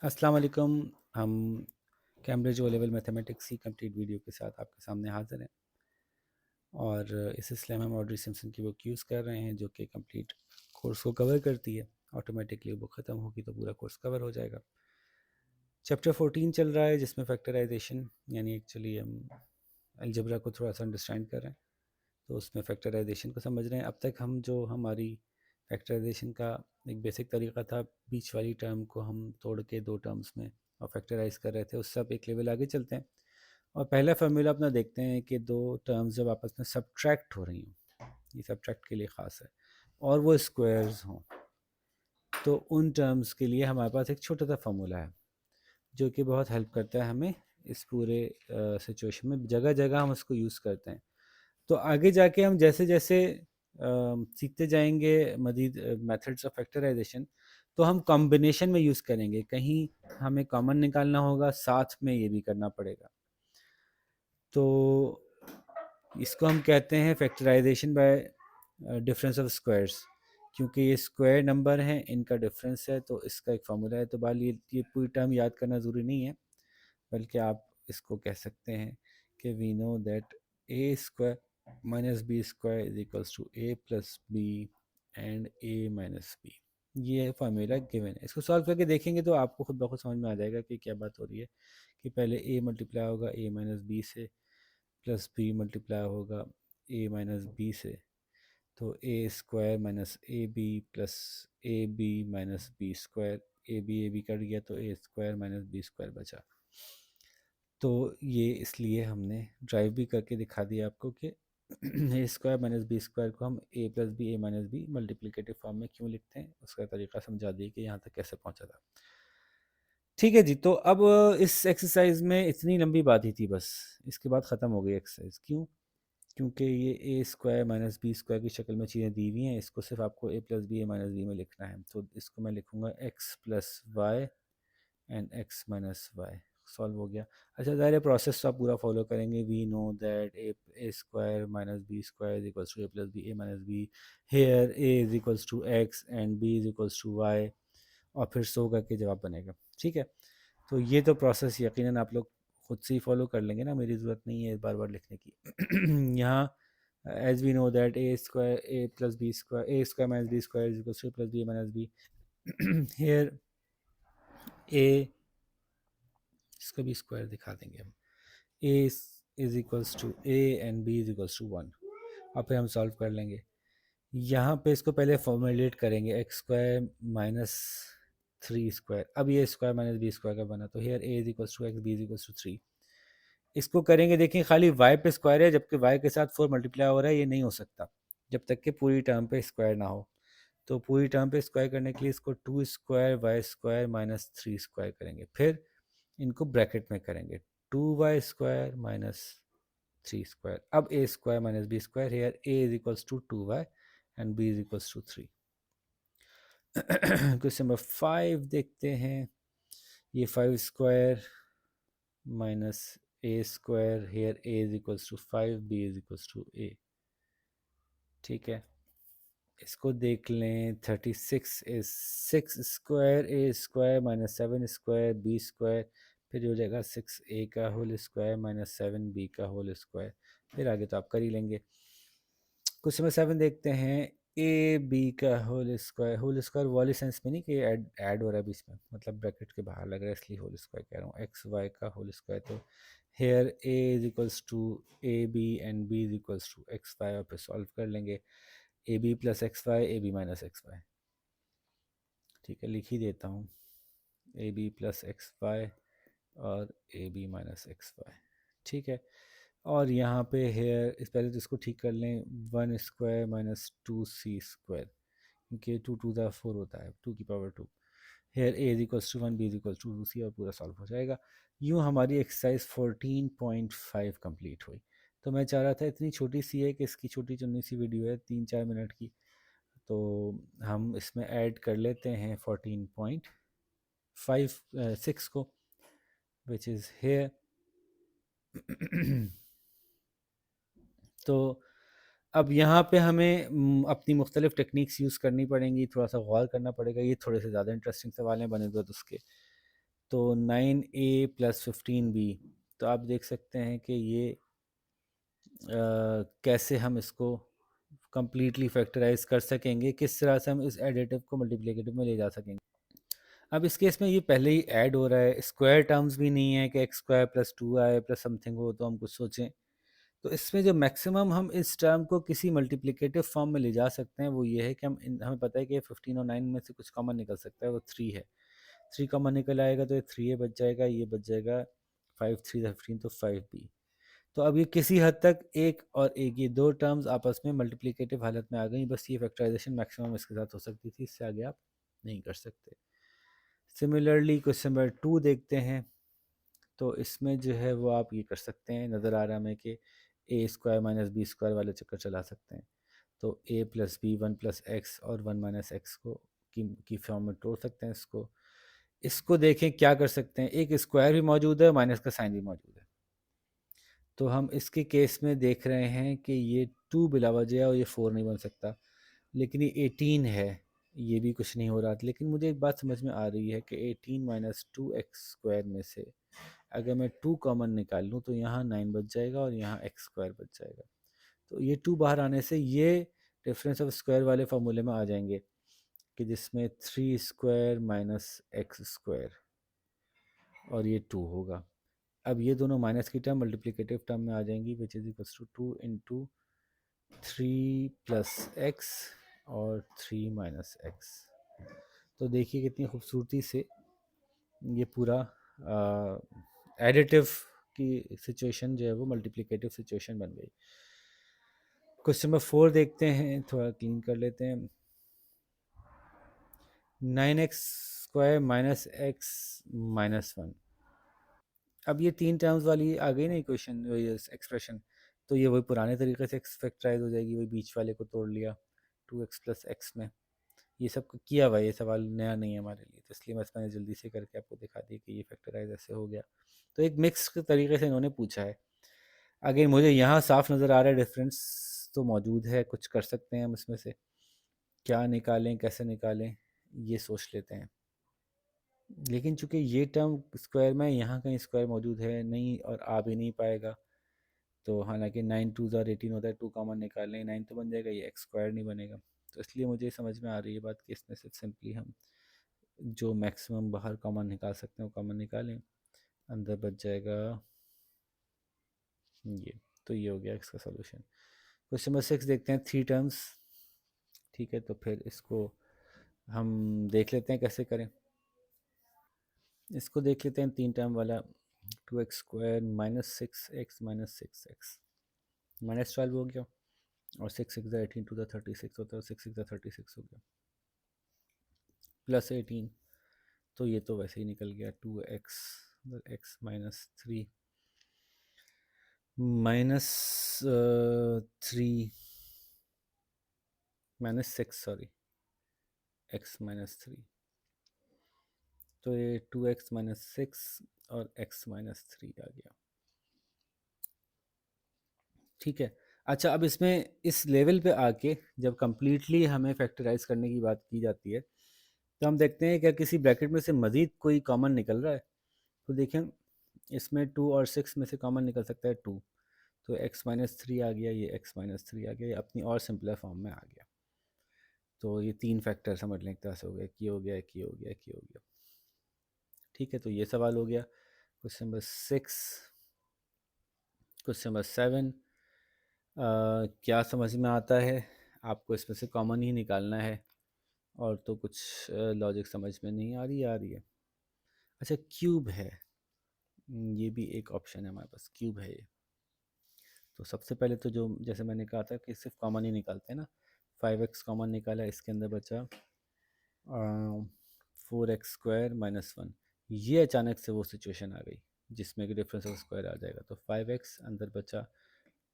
अस्सलाम वालेकुम। हम कैम्ब्रिज ओ लेवल मैथमेटिक्स की कंप्लीट वीडियो के साथ आपके सामने हाज़िर हैं और इस सिलसिले में हम ऑड्री सिम्पसन की बुक यूज़ कर रहे हैं जो कि कंप्लीट कोर्स को कवर करती है। ऑटोमेटिकली बुक ख़त्म होगी तो पूरा कोर्स कवर हो जाएगा। चैप्टर 14 चल रहा है जिसमें फैक्टराइजेशन यानी एक्चुअली हम अलजेब्रा को थोड़ा सा अंडरस्टैंड कर रहे हैं, तो उसमें फैक्टराइजेशन को समझ रहे हैं। अब तक हम जो हमारी फैक्टराइजेशन का एक बेसिक तरीका था, बीच वाली टर्म को हम तोड़ के दो टर्म्स में और फैक्टराइज कर रहे थे, उससे अब एक लेवल आगे चलते हैं और पहला फार्मूला अपना देखते हैं कि दो टर्म्स जब आपस में सब्ट्रैक्ट हो रही हों, ये सब्ट्रैक्ट के लिए ख़ास है, और वो स्क्वायर्स हों, तो उन टर्म्स के लिए हमारे पास एक छोटा सा फार्मूला है जो कि बहुत हेल्प करता है हमें इस पूरे सिचुएशन में। जगह जगह हम उसको यूज़ करते हैं। तो आगे जाके हम जैसे जैसे सीखते जाएंगे मज़ीद मेथड्स ऑफ फैक्टराइजेशन, तो हम कॉम्बिनेशन में यूज़ करेंगे। कहीं हमें कॉमन निकालना होगा, साथ में ये भी करना पड़ेगा। तो इसको हम कहते हैं factorisation by difference of squares, क्योंकि ये स्क्वायर नंबर हैं, इनका डिफरेंस है, तो इसका एक फार्मूला है। तो बाल ये पूरी टर्म याद करना ज़रूरी नहीं है, बल्कि आप इसको कह सकते हैं कि we know that A square minus B square is equals to A plus b and a minus b. ये फार्मूला गिवन है। इसको सॉल्व करके देखेंगे तो आपको खुद ब खुद समझ में आ जाएगा कि क्या बात हो रही है। कि पहले ए मल्टीप्लाई होगा ए माइनस बी से, प्लस बी मल्टीप्लाई होगा ए माइनस बी से, तो A square minus A B plus A B minus B square, A B cut गया तो A square minus B square बचा। तो ये इसलिए हमने ड्राइव भी करके दिखा दिया आपको कि ए स्क्वायर माइनस बी स्क्वायर को हम ए plus b a minus B multiplicative form में क्यों लिखते हैं, उसका तरीका समझा दिए कि यहाँ तक कैसे पहुँचा था। ठीक है जी, तो अब इस एक्सरसाइज में इतनी लंबी बात ही थी बस, इसके बाद ख़त्म हो गई एक्सरसाइज। क्यों? क्योंकि ये ए स्क्वायर माइनस बी स्क्वायर की शक्ल में चीज़ें दी हुई हैं, इसको सिर्फ आपको a plus b a minus b में लिखना है। तो इसको मैं लिखूँगा x plus y and x minus y. Solve हो गया। अच्छा, ज़ाहिर प्रोसेस तो आप पूरा फॉलो करेंगे। We know that A square minus B square is equals to A plus b a minus B, here A is equals to x and B is equals to y, और फिर सो करके जवाब बनेगा। ठीक है, तो ये तो प्रोसेस यकीनन आप लोग खुद से ही फॉलो कर लेंगे ना, मेरी ज़रूरत नहीं है बार बार लिखने की। यहाँ as we know that A square A plus B square A square minus B square is equals to A plus B minus B. Here A, इसका भी स्क्वायर दिखा देंगे हम, A is equals to A and B is equals to 1, और फिर हम solve कर लेंगे। यहाँ पे इसको पहले फॉर्मुलेट करेंगे, एक्स स्क्वायर माइनस 3 स्क्वायर। अब ये स्क्वायर माइनस बी स्क्वायर का बना, तो here A is equals to x b is equals to 3। इसको करेंगे, देखिए खाली वाई पे स्क्वायर है, जबकि वाई के साथ 4 मल्टीप्लाई हो रहा है, ये नहीं हो सकता जब तक कि पूरी टर्म पे स्क्वायर ना हो। तो पूरी टर्म पे स्क्वायर करने के लिए इसको 2 square y square minus 3 square करेंगे, फिर इनको ब्रैकेट में करेंगे, 2y स्क्वायर माइनस 3 स्क्वायर। अब A square minus B square, here A is equals to 2y and B is equals to 3। Question number 5 देखते हैं। ये 5 square minus A square, here A is equals to 5, B is equals to A. ठीक है, इसको देख लें। 36 इज 6 square A square minus 7 square B square, फिर हो जाएगा 6 ए का होल स्क्वायर माइनस 7 बी का होल स्क्वायर। फिर आगे तो आप कर ही लेंगे। क्वेश्चन नंबर 7 देखते हैं। ए बी का होल स्क्वायर वाली सेंस में नहीं कि ऐड हो रहा है बीच में, मतलब ब्रैकेट के बाहर लग रहा है, इसलिए होल स्क्वायर कह रहा हूँ। एक्स वाई का होल स्क्वायर, तो here A is equals to A B and B is equals to X Y, और फिर सॉल्व कर लेंगे। A B plus X Y, A B minus X Y. ठीक है, लिख ही देता हूँ, A B plus X Y और A B minus X Y. ठीक है, और यहाँ पे हेयर इस पहले तो इसको ठीक कर लें। 1 स्क्वायर माइनस 2c स्क्वायर, क्योंकि 2 टू द 4 होता है, 2 की power 2। Here A is equals to 1, b is equals to 2c, और पूरा सॉल्व हो जाएगा। यूँ हमारी एक्सरसाइज 14.5 कंप्लीट हुई। तो मैं चाह रहा था, इतनी छोटी सी है कि इसकी छोटी चुन्नी सी वीडियो है 3-4 मिनट की, तो हम इसमें ऐड कर लेते हैं 14.56 को, विच इज़ हेयर। तो अब यहाँ पे हमें अपनी मुख्तलिफ टेक्निक्स यूज़ करनी पड़ेंगी, थोड़ा सा गौर करना पड़ेगा। ये थोड़े से ज़्यादा इंटरेस्टिंग सवाल हैं बने तो उसके। तो 9a+15b, तो आप देख सकते हैं कि ये कैसे हम इसको कंप्लीटली फैक्टराइज कर सकेंगे, किस तरह से हम इस एडिटिव को मल्टीप्लिकेटिव में ले जा सकेंगे। अब इस केस में ये पहले ही ऐड हो रहा है, स्क्वायर टर्म्स भी नहीं है कि x square plus 2i plus something हो तो हम कुछ सोचें। तो इसमें जो मैक्सिमम हम इस टर्म को किसी मल्टीप्लिकेटिव फॉर्म में ले जा सकते हैं वो ये है कि हमें पता है कि 15 और 9 में से कुछ कॉमन निकल सकता है, वो 3 है। 3 कॉमन निकल आएगा तो ये 3a बच जाएगा, ये बच जाएगा 5 3 15 तो 5b। तो अब ये किसी हद तक एक और एक, ये दो टर्म्स आपस में मल्टीप्लिकेटिव हालत में आ गई, बस ये फैक्टराइजेशन मैक्सिमम इसके साथ हो सकती थी, इससे आगे आप नहीं कर सकते। सिमिलरली क्वेश्चन नंबर 2 देखते हैं। तो इसमें जो है वो आप ये कर सकते हैं, नज़र आ रहा है कि ए स्क्वायर माइनस बी स्क्वायर वाले चक्कर चला सकते हैं। तो ए प्लस बी 1+x और 1 - x को की फॉर्म में तोड़ सकते हैं इसको। इसको देखें क्या कर सकते हैं, एक स्क्वायर भी मौजूद है, माइनस का साइन भी मौजूद है। तो हम इसके केस में देख रहे हैं कि ये 2 बिला वजह है और ये 4 नहीं बन सकता, लेकिन ये 18 है, ये भी कुछ नहीं हो रहा। लेकिन मुझे एक बात समझ में आ रही है कि 18 - 2x² में से अगर मैं 2 कॉमन निकाल लूँ तो यहाँ 9 बच जाएगा और यहाँ x² बच जाएगा। तो ये 2 बाहर आने से ये डिफरेंस ऑफ स्क्वायर वाले फार्मूले में आ जाएंगे कि जिसमें 3² माइनस x² और ये 2 होगा। अब ये दोनों माइनस की टर्म मल्टीप्लिकेटिव टर्म में आ जाएंगी, which is equals to 2 into 3+x और 3 - x। तो देखिए कितनी खूबसूरती से ये पूरा एडिटिव की सिचुएशन जो है वो मल्टीप्लिकेटिव सिचुएशन बन गई। क्वेश्चन नंबर 4 देखते हैं, थोड़ा क्लीन कर लेते हैं। 9x² minus x minus 1। अब ये 3 टर्म्स वाली आ गई ना इक्वेशन, एक्सप्रेशन, तो ये वही पुराने तरीके से फैक्टराइज हो जाएगी, वही बीच वाले को तोड़ लिया 2x + x में। ये सब किया हुआ, ये सवाल नया नहीं है हमारे लिए, तो इसलिए बस मैंने जल्दी से करके आपको दिखा दी कि ये फैक्टराइज ऐसे हो गया। तो एक मिक्स तरीके से इन्होंने पूछा है। अगर मुझे यहाँ साफ नज़र आ रहा है डिफरेंस तो मौजूद है, कुछ कर सकते हैं हम इसमें से, क्या निकालें कैसे निकालें ये सोच लेते हैं। लेकिन चूंकि ये टर्म स्क्वायर में यहाँ कहीं स्क्वायर मौजूद है नहीं और आ भी नहीं पाएगा, तो हालांकि 9 2 ज़ार 18 होता है, 2 कॉमन निकालें 9 तो बन जाएगा, ये x² नहीं बनेगा। तो इसलिए मुझे समझ में आ रही है बात कि इसमें से सिंपली हम जो मैक्सिमम बाहर कॉमन निकाल सकते हैं वो कॉमन निकालें, अंदर बच जाएगा ये। तो ये हो गया इसका सोल्यूशन। क्वेश्चन नंबर 6 देखते हैं, 3 टर्म्स। ठीक है, तो फिर इसको हम देख लेते हैं कैसे करें। इसको देख लेते हैं 3 टर्म वाला। 2x² minus 6x minus 6x minus 12 हो गया, और 6 6 18 2 36 होता है, 6 6 36 हो गया, प्लस 18। तो ये तो वैसे ही निकल गया, 2x x minus 3 minus 3 minus 6 sorry, x minus 3। तो ये 2x माइनस 6 और x माइनस 3 आ गया। ठीक है। अच्छा, अब इसमें इस लेवल पे आके जब कम्प्लीटली हमें फैक्टराइज करने की बात की जाती है तो हम देखते हैं क्या किसी ब्रैकेट में से मज़ीद कोई कॉमन निकल रहा है। तो देखें, इसमें 2 और 6 में से कॉमन निकल सकता है 2, तो x माइनस 3 आ गया, ये x माइनस 3 आ गया, ये अपनी और सिंपलर फॉर्म में आ गया। तो ये 3 फैक्टर समझ लें एक तरह से हो गया, की हो गया, की हो गया, की हो गया। ठीक है, तो ये सवाल हो गया। Question number 6। क्वेश्चन नंबर 7, क्या समझ में आता है, आपको इसमें से कॉमन ही निकालना है, और तो कुछ लॉजिक समझ में नहीं आ रही है। अच्छा, क्यूब है, ये भी एक ऑप्शन है हमारे पास, क्यूब है ये। तो सबसे पहले तो जो जैसे मैंने कहा था कि सिर्फ कॉमन ही निकालते हैं ना, 5x कॉमन निकाला, इसके अंदर बचा 4x² माइनस 1। ये अचानक से वो सिचुएशन आ गई जिसमें कि डिफरेंस ऑफ स्क्वायर आ जाएगा, तो 5x अंदर बचा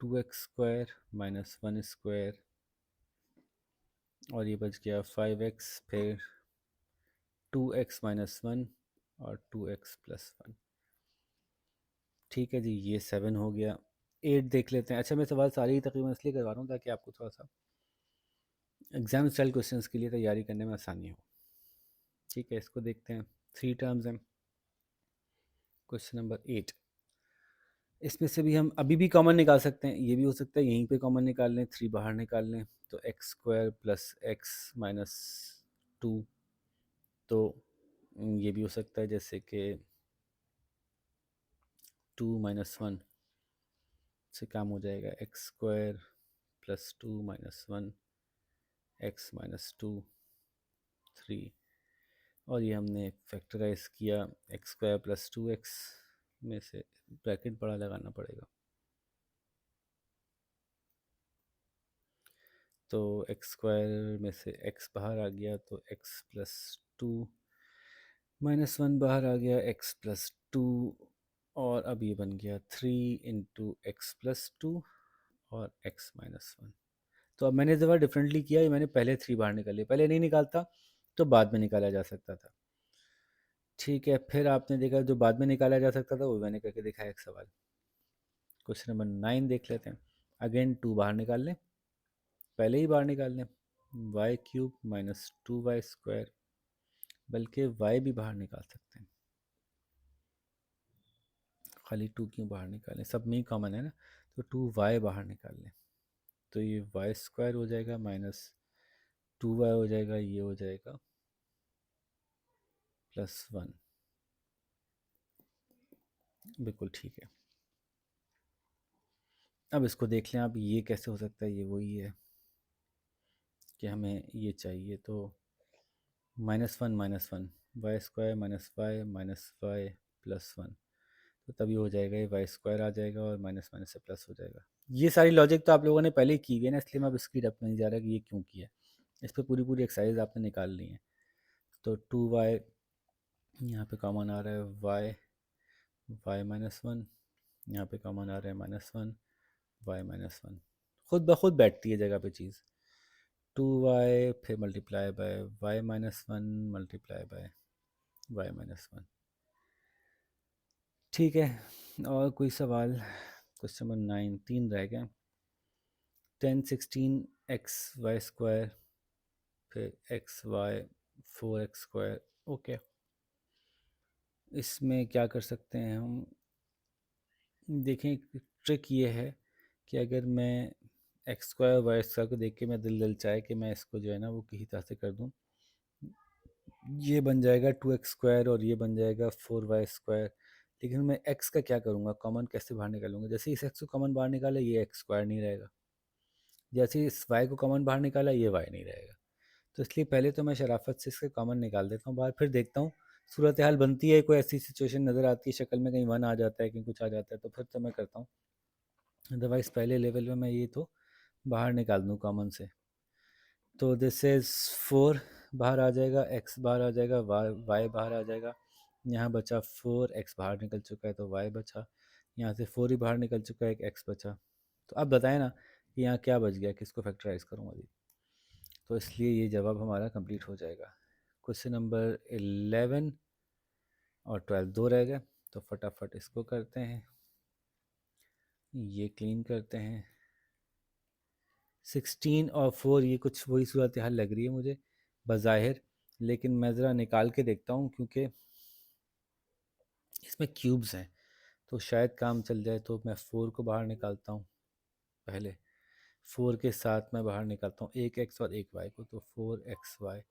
2x² माइनस 1² और ये बच गया 5x, फिर 2x माइनस 1 और 2x प्लस 1। ठीक है जी, ये 7 हो गया। 8 देख लेते हैं। अच्छा, मैं सवाल सारी ही तकरीबन इसलिए करवा रहा हूँ ताकि आपको थोड़ा सा एग्जाम स्टाइल क्वेश्चंस के लिए तैयारी करने में आसानी हो। ठीक है, इसको देखते हैं। 3 टर्म्स हैं, क्वेश्चन नंबर 8, इसमें से भी हम अभी भी कॉमन निकाल सकते हैं, ये भी हो सकता है यहीं पे कॉमन निकाल लें, 3 बाहर निकाल लें तो x square plus x minus 2, तो ये भी हो सकता है जैसे कि 2 माइनस 1 से काम हो जाएगा, x square plus 2 minus 1 x minus 2 3, और ये हमने फैक्टराइज किया, एक्स स्क्वायर प्लस 2x में से ब्रैकेट बड़ा लगाना पड़ेगा, तो एक्स स्क्वायर में से x बाहर आ गया तो x प्लस 2 माइनस 1 बाहर आ गया, x प्लस 2, और अब ये बन गया 3 इंटू एक्स प्लस 2 और x माइनस 1। तो अब मैंने इस दफ़ा डिफरेंटली किया, ये मैंने पहले 3 बाहर निकाली, पहले नहीं निकालता तो बाद में निकाला जा सकता था। ठीक है, फिर आपने देखा जो बाद में निकाला जा सकता था वो मैंने करके दिखाया एक सवाल। क्वेश्चन नंबर 9 देख लेते हैं। अगेन 2 बाहर निकाल लें, पहले ही बाहर निकाल लें, y cube minus 2y square, बल्कि y भी बाहर निकाल सकते हैं, खाली 2 क्यों बाहर निकालें, सब में ही कॉमन है ना, तो 2y बाहर निकाल लें, तो ये y स्क्वायर हो जाएगा माइनस 2y हो जाएगा, ये हो जाएगा प्लस 1, बिल्कुल ठीक है। अब इसको देख लें आप, ये कैसे हो सकता है, ये वही है कि हमें ये चाहिए, तो -1 -1 y square minus y plus 1, तो तभी हो जाएगा, ये वाई स्क्वायर आ जाएगा और माइनस माइनस से प्लस हो जाएगा। ये सारी लॉजिक तो आप लोगों ने पहले ही की हुई है ना, इसलिए मैं अब इसकी डेप्थ में नहीं जा रहा कि ये क्यों किया, इस पर पूरी पूरी एक्सरसाइज आपने निकाल ली है। तो 2y यहाँ पे कॉमन आ रहा है, वाई माइनस 1, यहाँ पे कॉमन आ रहा है -1 वाई माइनस 1, खुद ब खुद बैठती है जगह पे चीज़, 2y फिर multiply by y minus 1 multiply by y minus 1। ठीक है, और कोई सवाल? क्वेश्चन नंबर 9, 3 रह गए। 10 16 एक्स वाई स्क्वायर फिर x y 4x square, okay. इसमें क्या कर सकते हैं हम, देखें ट्रिक ये है कि अगर मैं एक्स स्क्वायर वाई स्क्वायर को देख के मैं दिल चाहे कि मैं इसको जो है ना वो किसी तरह से कर दूं, ये बन जाएगा 2x स्क्वायर और ये बन जाएगा 4y स्क्वायर, लेकिन मैं x का क्या करूँगा, कॉमन कैसे बाहर निकालूंगा? जैसे इस x को कॉमन बाहर निकाला ये x स्क्वायर नहीं रहेगा, जैसे इस y को कॉमन बाहर निकाला ये y नहीं रहेगा, तो इसलिए पहले तो मैं शराफत से इसके कॉमन निकाल देता हूँ बाहर, फिर देखता हूँ सूरत हाल बनती है, कोई ऐसी सिचुएशन नज़र आती है शक्ल में, कहीं 1 आ जाता है कहीं कुछ आ जाता है, तो फिर तो मैं करता हूँ, अदरवाइज़ पहले लेवल में मैं ये तो बाहर निकाल दूँ कॉमन से। तो दिस इज़ 4 बाहर आ जाएगा, x बाहर आ जाएगा, y बाहर आ जाएगा, यहाँ बचा 4, x बाहर निकल चुका है तो y बचा, यहाँ से 4 ही बाहर निकल चुका है, एक x बचा। तो अब बताएं ना कि यहाँ क्या बच गया, किसको फैक्टराइज करूँगा अभी, तो इसलिए ये जवाब हमारा कंप्लीट हो जाएगा। क्वेश्चन नंबर 11 और 12 दो रह गए, तो फटाफट इसको करते हैं, ये क्लीन करते हैं। 16 और 4 ये कुछ वही सूरत हाल लग रही है मुझे बज़ाहिर, लेकिन मैं ज़रा निकाल के देखता हूँ क्योंकि इसमें क्यूब्स हैं तो शायद काम चल जाए, तो मैं 4 को बाहर निकालता हूँ पहले, 4 के साथ मैं बाहर निकालता हूँ एक x और एक y को, तो 4xy,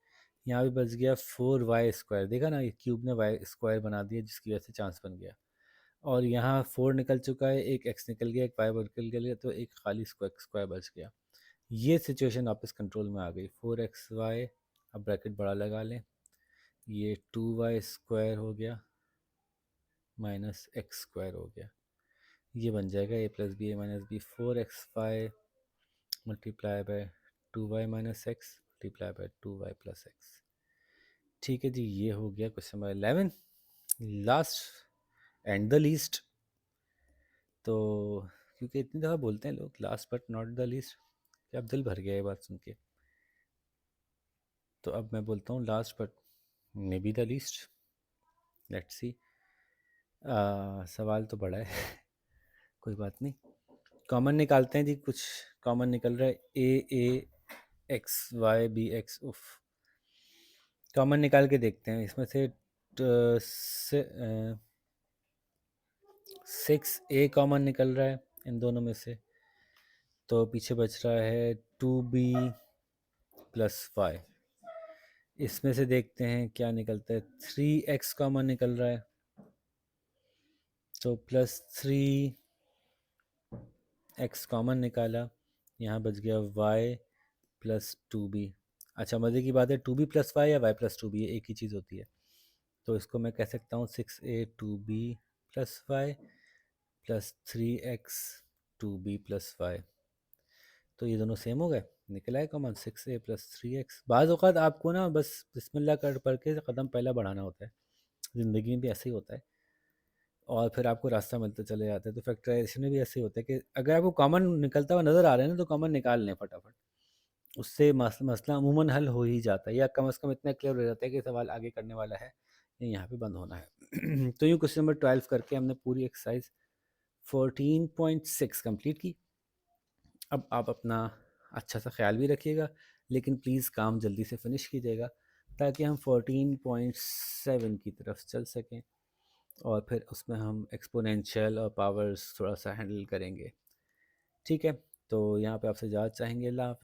यहाँ भी बच गया 4y स्क्वायर, देखा ना ये क्यूब ने y स्क्वायर बना दिया जिसकी वजह से चांस बन गया, और यहाँ 4 निकल चुका है, एक x निकल गया, एक y निकल गया, तो एक खाली स्क्वायर बच गया। ये सिचुएशन वापस कंट्रोल में आ गई, 4xy, अब ब्रैकेट बड़ा लगा लें, ये 2y स्क्वायर हो गया माइनस एक्स स्क्वायर हो गया, ये बन जाएगा a plus b a minus b, 4xy multiply by 2y minus x multiply by 2y plus x. ठीक है जी, ये हो गया question number 11, last and the least. तो क्योंकि इतनी दफ़ा बोलते हैं लोग last but not the least, कि अब दिल भर गया ये बात सुन के, तो अब मैं बोलता हूँ last but may be the least, let's see. सवाल तो बड़ा है कोई बात नहीं, कॉमन निकालते हैं जी, कुछ कॉमन निकल रहा है, ए एक्स वाई बी एक्स, उफ, कॉमन निकाल के देखते हैं इसमें से, 6a कॉमन निकल रहा है इन दोनों में से, तो पीछे बच रहा है 2b प्लस वाई। इसमें से देखते हैं क्या निकलता है। 3x कॉमन निकल रहा है, तो प्लस 3x कॉमन निकाला, यहाँ बच गया y प्लस 2b। अच्छा, मज़े की बात है 2b प्लस वाई या y प्लस 2b एक ही चीज़ होती है, तो इसको मैं कह सकता हूँ 6a 2b plus y plus 3x 2b plus y. तो ये दोनों सेम हो गए, निकला है कॉमन 6a प्लस 3x। बाज़ औक़ात आपको ना बस बिस्मिल्लाह कर पढ़ के कदम पहला बढ़ाना होता है, ज़िंदगी में भी ऐसे ही होता है, और फिर आपको रास्ता मिलता चले जाता है। तो फैक्टराइजेशन में भी ऐसे ही होता है कि अगर आपको कॉमन निकलता हुआ नज़र आ रहा है ना, तो कॉमन निकाल लें फटाफट, उससे मसला अमूमन हल हो ही जाता है, या कम से कम इतना क्लियर हो जाता है कि सवाल आगे करने वाला है या यहाँ पे बंद होना है। तो यूँ क्वेश्चन नंबर 12 करके हमने पूरी एक्सरसाइज 14.6 कंप्लीट की। अब आप अपना अच्छा सा ख्याल भी रखिएगा, लेकिन प्लीज़ काम जल्दी से फिनिश कीजिएगा, ताकि हम 14.7 की तरफ चल सकें, और फिर उसमें हम एक्सपोनेंशियल और पावर्स थोड़ा सा हैंडल करेंगे। ठीक है, तो यहाँ पे आपसे इजाज़त चाहेंगे। अल्लाह।